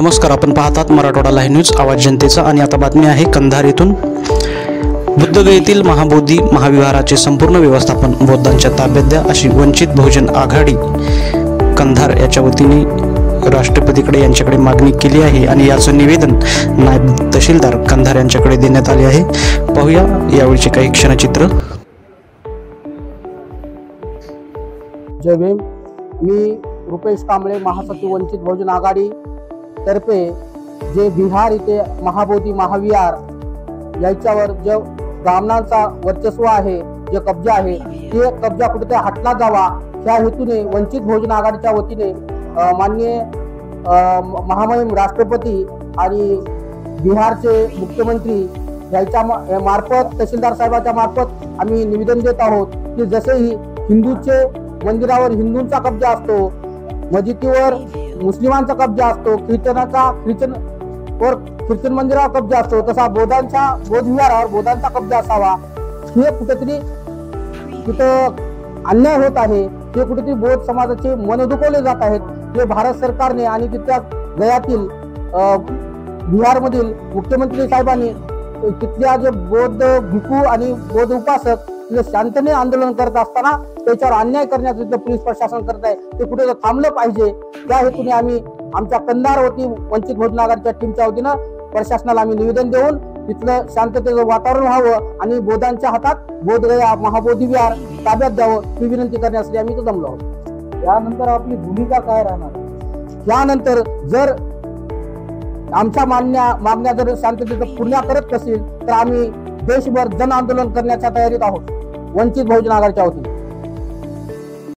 नमस्कार, आपण पाहतात मराठवाडा लाईव्ह न्यूज, आवाज जनतेचा। आणि आता बातमी आहे कंधार येथून। बुद्धगयेतील महाबोधी महाविहाराचे संपूर्ण व्यवस्थापन बौद्धांच्या ताब्यात द्या, अशी वंचित बहुजन आघाडी कंधार याच्या वतीने राष्ट्रपतीकडे यांच्याकडे मागणी केली आहे आणि याचं निवेदन नायब तहसीलदार कंधार यांच्याकडे देण्यात आले आहे। पाहूया यावेळीचे काही क्षणचित्र। जय भीम। मी रुपेश कांबळे, महासचिव वंचित बहुजन आघाडी तर्फे जे बिहार इथे महाबोधी महाविहार याच्यावर जो ब्राह्मणांचा वर्चस्व आहे, जे कब्जा आहे, ते कब्जा कुठे हटला जावा या हेतूने वंचित बहुजन आघाडीच्या वतीने माननीय महामहिम राष्ट्रपती आणि बिहारचे मुख्यमंत्री याच्या मार्फत तहसीलदार साहेबांच्या मार्फत आम्ही निवेदन देत आहोत की जसेही हिंदूचे मंदिरावर हिंदूंचा कब्जा असतो, मस्जिदीवर मुस्लिमांचा कब्जा असतो, ख्रिश्चन मंदिरावर कब्जा असतो, तसा बौद्ध विहारावर बौद्धांचा कब्जा असावा। हे कुठेतरी तिथं अन्याय होत आहे, ते कुठेतरी बौद्ध समाजाचे मन दुखवले जात आहेत। ते भारत सरकारने आणि तिथल्या गयातील बिहारमधील मुख्यमंत्री साहेबांनी तिथल्या जे बौद्ध भिक्खू आणि बौद्ध उपासक शांततेने आंदोलन करत असताना त्याच्यावर अन्याय करण्याचं पोलीस प्रशासन करत आहे, ते कुठे थांबलं पाहिजे। त्या हेतूने आम्ही आमच्या कंधार वती वंचित बहुजन आघाडीच्या टीमच्या वतीनं प्रशासनाला आम्ही निवेदन देऊन तिथलं शांततेचं वातावरण व्हावं आणि बौद्धांच्या हातात बोधगया महाबोधी विहार ताब्यात द्यावं ही विनंती करण्यासाठी आम्ही इथं जमलो आहोत। यानंतर आपली भूमिका काय राहणार? यानंतर जर आमच्या मागण्या जर शांततेचं पूर्ण करत नसेल तर आम्ही देशभर जन आंदोलन करण्याच्या तयारीत आहोत वंचित बहुजन आघाडीच्या वतीने।